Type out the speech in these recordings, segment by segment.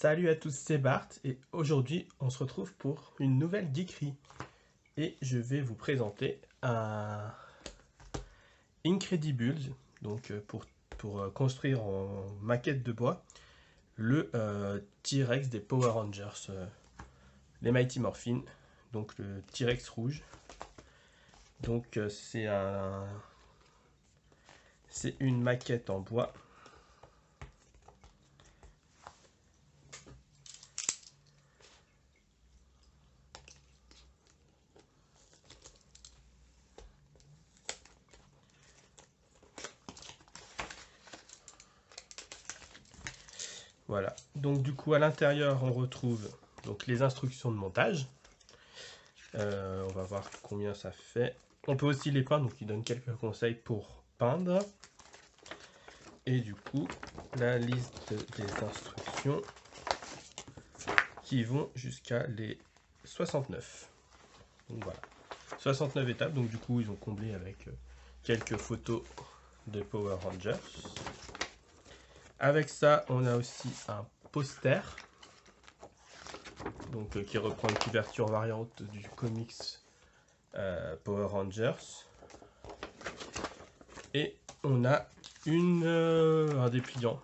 Salut à tous, c'est Bart et aujourd'hui on se retrouve pour une nouvelle geekerie et je vais vous présenter un Incredibles, donc pour construire en maquette de bois le T-Rex des Power Rangers, les Mighty Morphin, donc le T-Rex rouge. Donc c'est une maquette en bois. Voilà, donc du coup à l'intérieur on retrouve donc les instructions de montage. On va voir combien ça fait. On peut aussi les peindre, donc il donne quelques conseils pour peindre. Et du coup la liste des instructions qui vont jusqu'à les 69. Donc voilà, 69 étapes, donc du coup ils ont comblé avec quelques photos de Power Rangers. Avec ça, on a aussi un poster, donc qui reprend une couverture variante du comics Power Rangers. Et on a un dépliant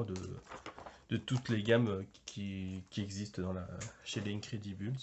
de toutes les gammes qui existent chez les Incredibles.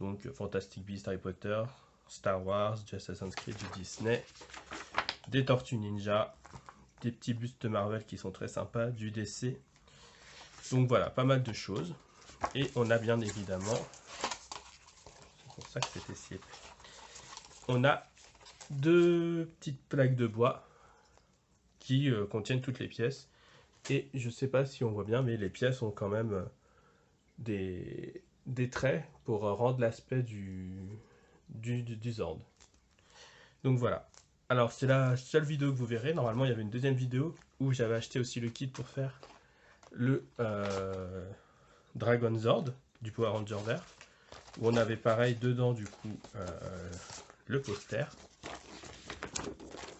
Donc Fantastic Beasts, Harry Potter, Star Wars, Assassin's Creed, du Disney, des Tortues Ninja, des petits bustes Marvel qui sont très sympas, du DC. Donc voilà, pas mal de choses. Et on a bien évidemment, c'est pour ça que c'était si épais, on a deux petites plaques de bois qui contiennent toutes les pièces. Et je sais pas si on voit bien, mais les pièces ont quand même des traits pour rendre l'aspect du Zord. Donc voilà. Alors c'est la seule vidéo que vous verrez. Normalement il y avait une deuxième vidéo où j'avais acheté aussi le kit pour faire le Dragon Zord du Power Ranger vert. Où on avait pareil dedans du coup le poster.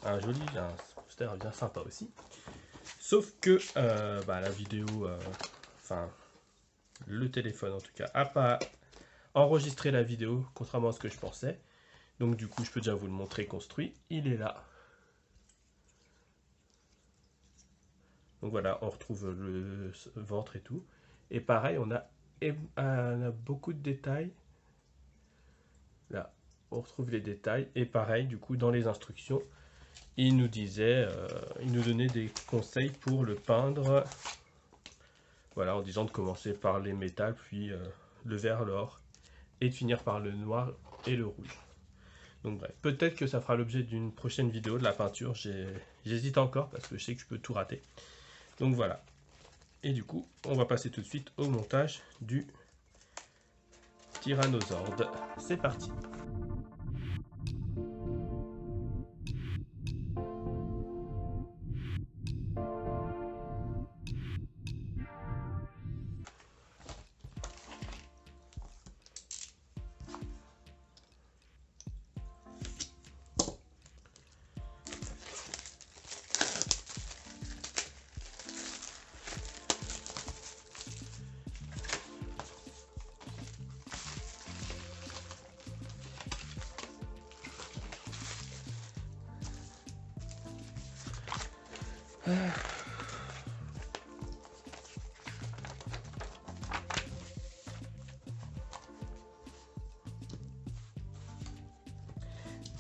Un poster bien sympa aussi. Sauf que la vidéo, le téléphone en tout cas, a pas enregistré la vidéo, contrairement à ce que je pensais. Donc du coup, je peux déjà vous le montrer construit. Il est là. Donc voilà, on retrouve le ventre et tout. Et pareil, on a beaucoup de détails. Là, on retrouve les détails. Et pareil, du coup, dans les instructions, il nous donnait des conseils pour le peindre. Voilà, en disant de commencer par les métals, puis le vert, l'or, et de finir par le noir et le rouge. Donc bref, peut-être que ça fera l'objet d'une prochaine vidéo de la peinture. J'hésite encore parce que je sais que je peux tout rater. Donc voilà. Et du coup, on va passer tout de suite au montage du Tyrannosaure. C'est parti.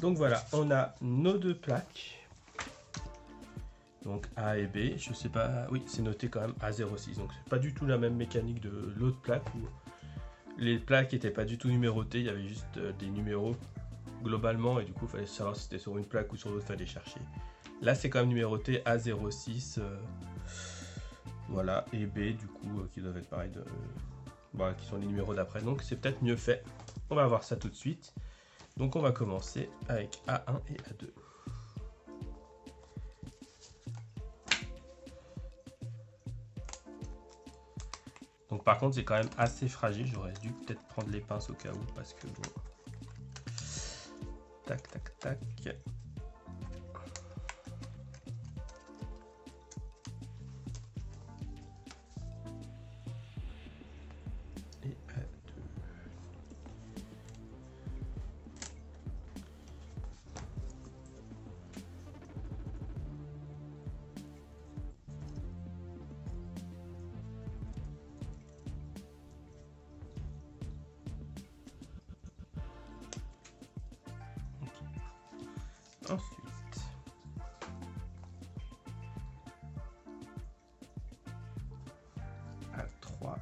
Donc voilà, on a nos deux plaques. Donc A et B, je sais pas, oui c'est noté quand même A06, donc c'est pas du tout la même mécanique de l'autre plaque où les plaques n'étaient pas du tout numérotées, il y avait juste des numéros globalement et du coup il fallait savoir si c'était sur une plaque ou sur l'autre, fallait chercher. Là c'est quand même numéroté A06, voilà, et B du coup qui doivent être pareil, voilà, qui sont les numéros d'après, donc c'est peut-être mieux fait. On va voir ça tout de suite. Donc on va commencer avec A1 et A2. Donc par contre c'est quand même assez fragile, j'aurais dû peut-être prendre les pinces au cas où parce que bon. Tac tac tac. Ensuite, A3.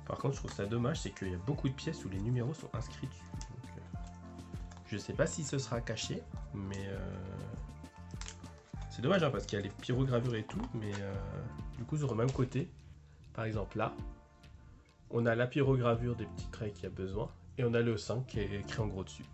Par contre, je trouve ça dommage, c'est qu'il y a beaucoup de pièces où les numéros sont inscrits dessus. Donc, je sais pas si ce sera caché, mais c'est dommage hein, parce qu'il y a les pyrogravures et tout, mais du coup sur le même côté, par exemple là, on a la pyrogravure des petits traits qu'il y a besoin, et on a le 5 qui est écrit en gros dessus.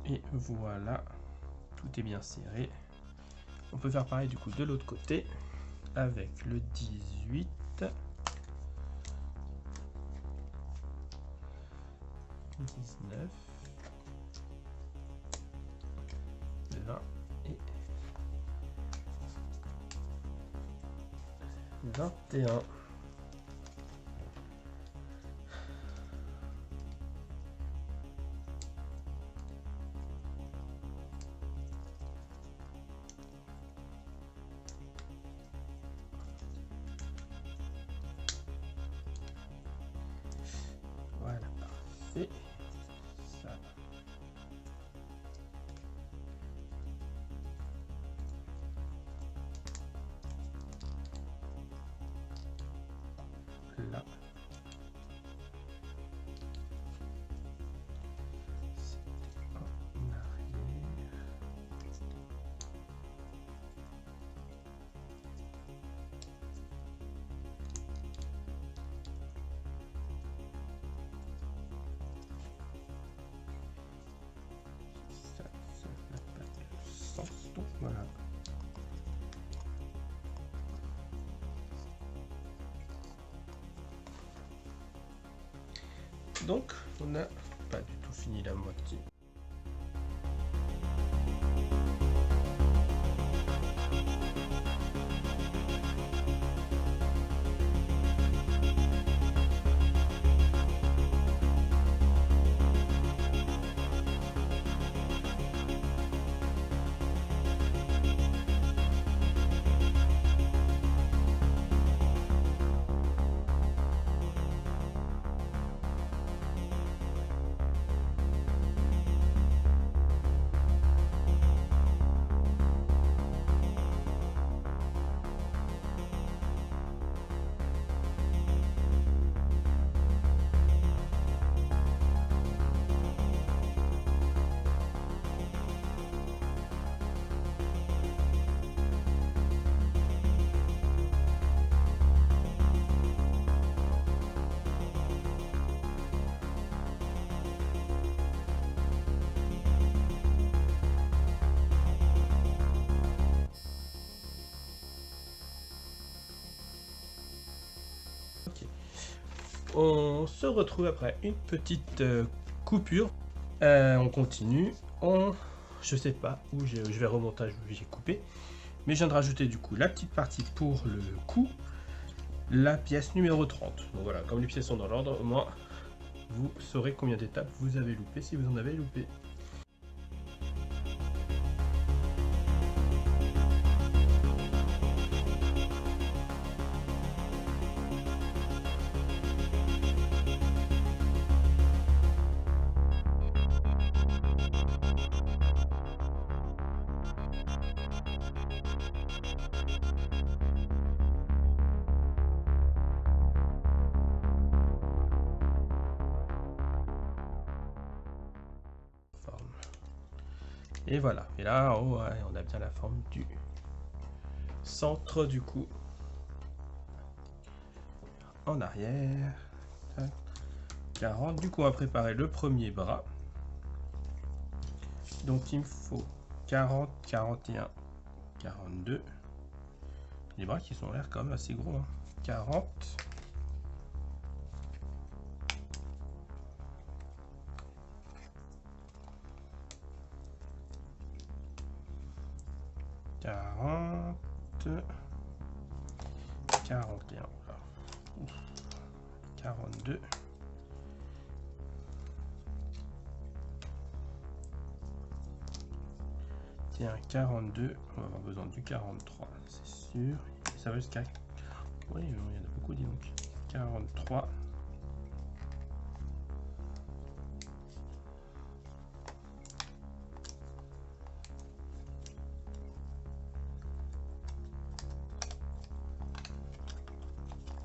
Et voilà, tout est bien serré. On peut faire pareil du coup de l'autre côté avec le 18, 19, 20 et 21. Voilà, parfait. Ça. Là. C'était en arrière. Ça n'a pas de sens. Donc voilà. Donc, on n'a pas du tout fini la moitié. on se retrouve après une petite coupure. On continue. Je sais pas où je vais remontage, j'ai coupé. Mais je viens de rajouter du coup la petite partie pour le coup, la pièce numéro 30. Donc voilà, comme les pièces sont dans l'ordre, au moins vous saurez combien d'étapes vous avez loupé si vous en avez loupé. Et voilà, et là en haut, on a bien la forme du centre du cou. En arrière. 40. Du coup, on va préparer le premier bras. Donc, il me faut 40, 41, 42. Les bras qui sont l'air quand même assez gros. 40. 40, 41, 42, 42, on va avoir besoin du 43, c'est sûr, et ça va jusqu'à, oui, il y en a beaucoup, dis donc, 43,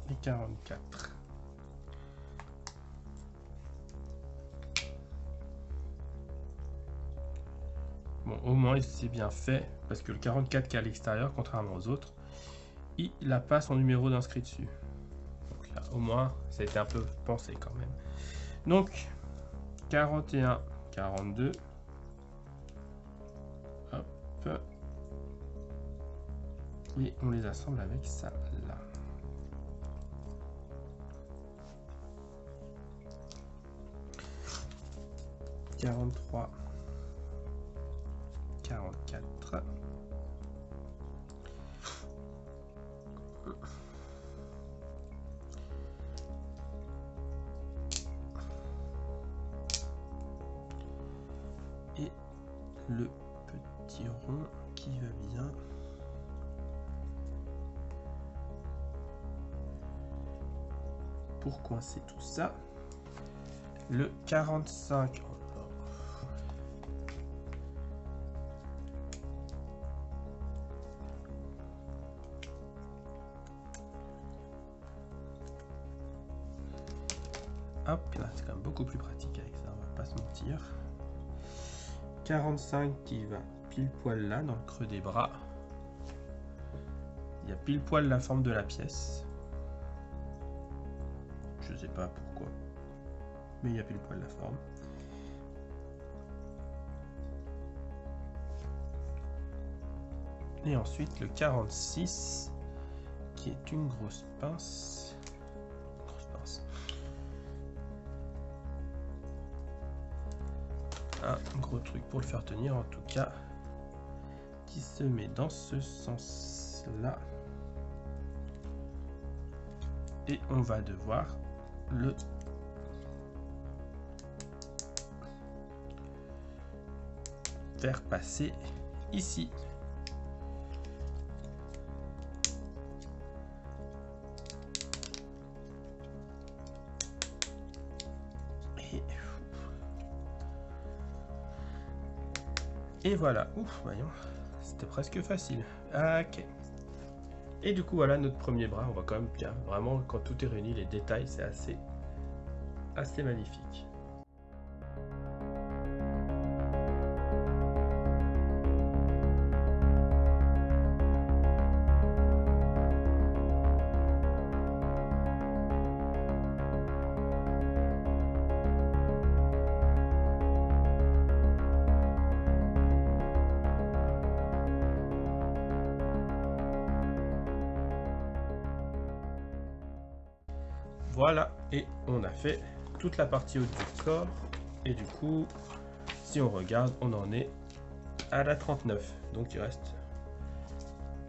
et 44. Bon, au moins c'est bien fait, parce que le 44 qui est à l'extérieur, contrairement aux autres, il n'a pas son numéro d'inscrit dessus. Donc là, au moins, ça a été un peu pensé quand même. Donc, 41, 42. Hop. Et on les assemble avec ça là. « 43, 44, et le petit rond qui va bien. Pour coincer tout ça, le 45. Hop là, c'est quand même beaucoup plus pratique avec ça, on va pas se mentir. 45 qui va pile poil là, dans le creux des bras. Il y a pile poil la forme de la pièce. Je sais pas pourquoi, mais il y a pile poil la forme. Et ensuite le 46 qui est une grosse pince. Un gros truc pour le faire tenir, en tout cas, qui se met dans ce sens là, et on va devoir le faire passer ici. Et voilà, ouf, voyons, c'était presque facile. Ok. Et du coup, voilà notre premier bras. On voit quand même bien, vraiment, quand tout est réuni, les détails, c'est assez magnifique. Voilà, Et on a fait toute la partie haute du corps. Et du coup, si on regarde, on en est à la 39. Donc il reste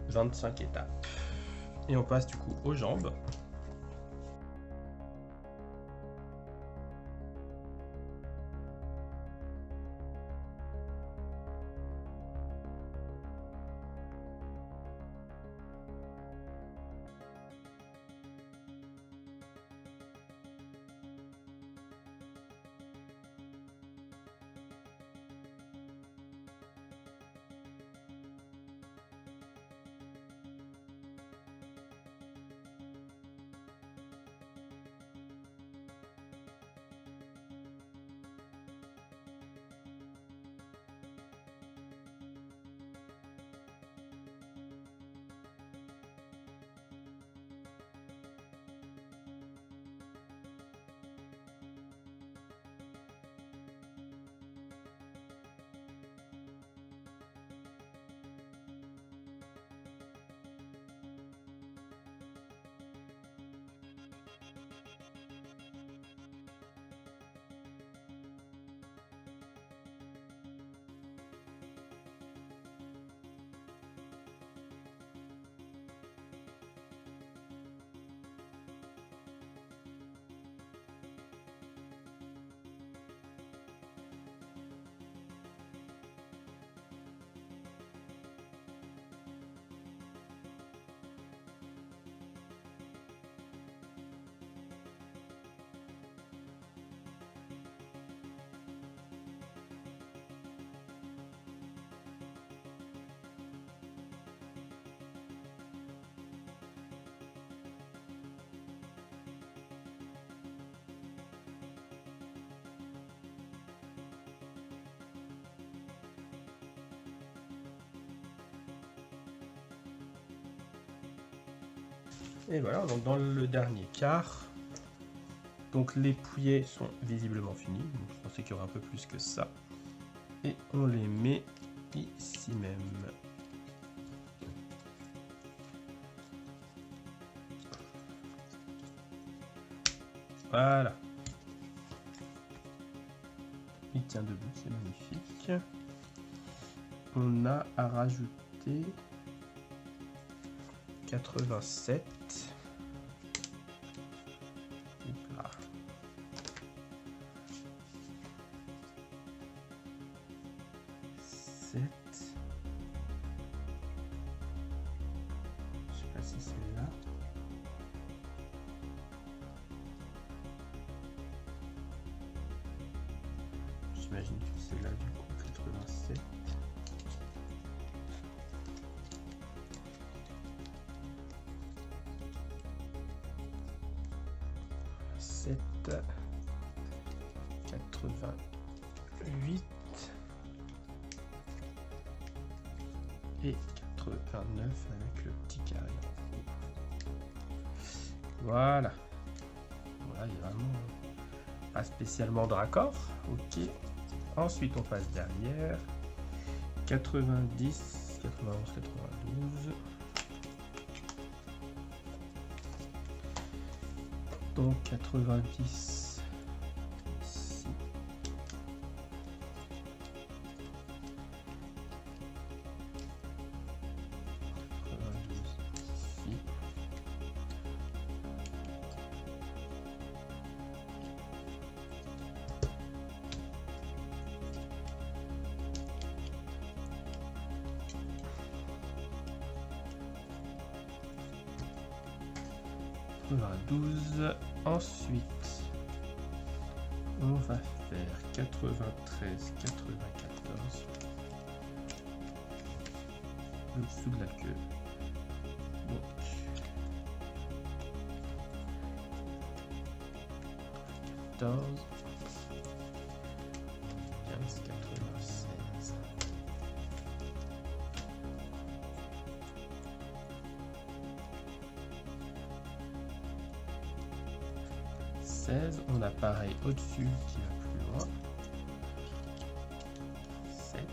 25 étapes. Et on passe du coup aux jambes. Et voilà, donc dans le dernier quart, donc les poulies sont visiblement finis. Donc je pensais qu'il y aurait un peu plus que ça. Et on les met ici même. Voilà. Il tient debout, c'est magnifique. On a à rajouter 87. Là. 7. Je sais pas si c'est là. J'imagine que c'est là du coup 87. 7, 88 et 89 avec le petit carré. Voilà. Voilà, il y a vraiment pas spécialement de raccord. Ok. Ensuite, on passe derrière. 90, 91, 92. Donc 90 ici. 92 ici. Voilà, 12. Ensuite, on va faire 93, 94. Le dessous de la queue. Donc, 14, 15, 96. 16, on a pareil au-dessus qui va plus loin. 7. 8.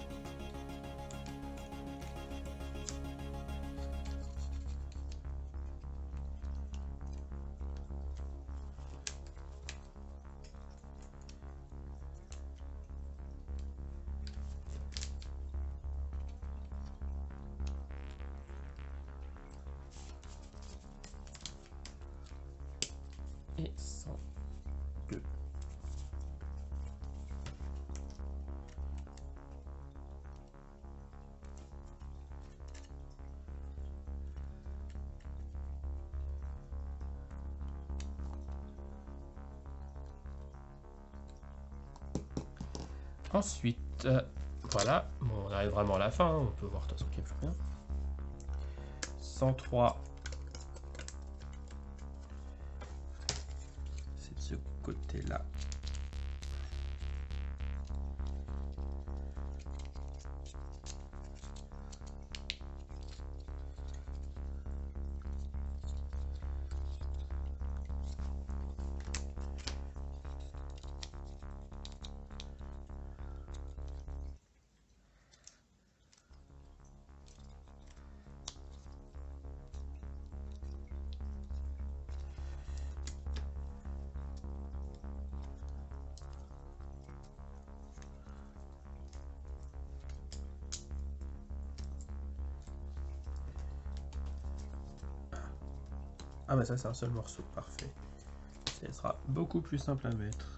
et 102. Ensuite, voilà, bon, on arrive vraiment à la fin, hein, on peut voir de toute façon qu'il n'y a plus rien. 103, c'est de ce côté-là. Ah bah ça c'est un seul morceau, parfait. Ça sera beaucoup plus simple à mettre.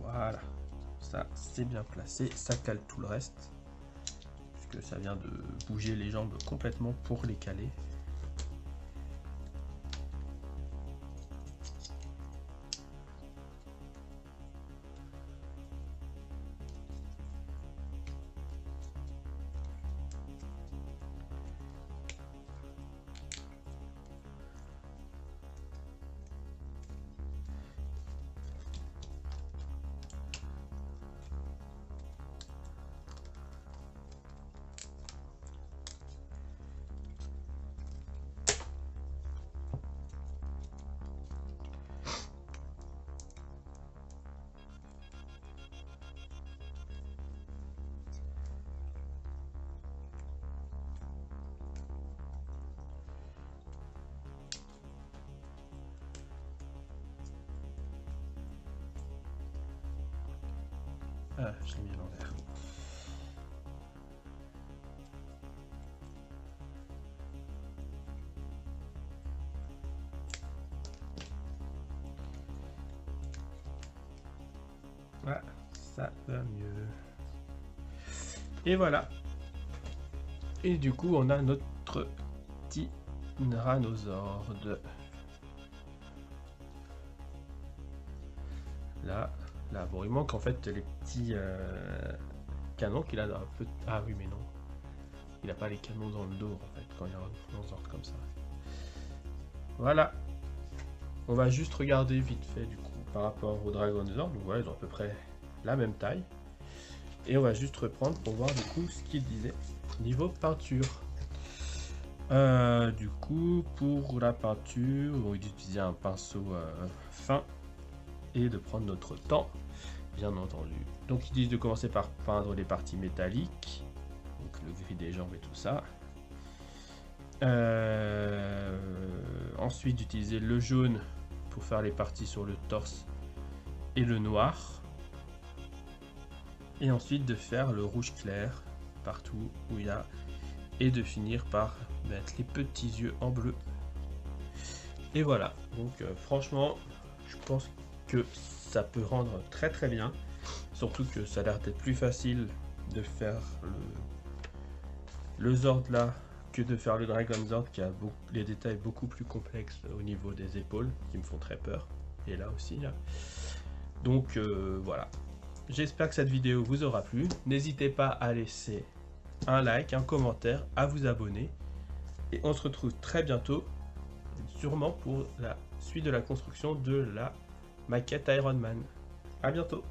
Voilà, ça c'est bien placé, ça cale tout le reste. Puisque ça vient de bouger les jambes complètement pour les caler. Ah, je l'ai mis à l'envers. Voilà, ça va mieux. Et voilà. Et du coup, on a notre tyrannosaure. Là, bon, il manque en fait les petits canons qu'il a dans un peu. Ah oui, mais non. Il n'a pas les canons dans le dos en fait quand il y a un dinosaure comme ça. Voilà. On va juste regarder vite fait du coup par rapport au Dragonosaure. Donc voilà, ils ont à peu près la même taille. Et on va juste reprendre pour voir du coup ce qu'il disait niveau peinture. Du coup, pour la peinture, on va utiliser un pinceau fin et de prendre notre temps, bien entendu. Donc ils disent de commencer par peindre les parties métalliques, donc le gris des jambes et tout ça. Ensuite d'utiliser le jaune pour faire les parties sur le torse et le noir. Et ensuite de faire le rouge clair partout où il y a. Et de finir par mettre les petits yeux en bleu. Et voilà, donc franchement, je pense que ça peut rendre très très bien. Surtout que ça a l'air d'être plus facile de faire le Zord là que de faire le Dragon Zord qui a les détails beaucoup plus complexes au niveau des épaules qui me font très peur. Et là aussi là. Donc voilà. J'espère que cette vidéo vous aura plu. N'hésitez pas à laisser un like, un commentaire, à vous abonner. Et on se retrouve très bientôt, sûrement pour la suite de la construction de la maquette Iron Man. À bientôt.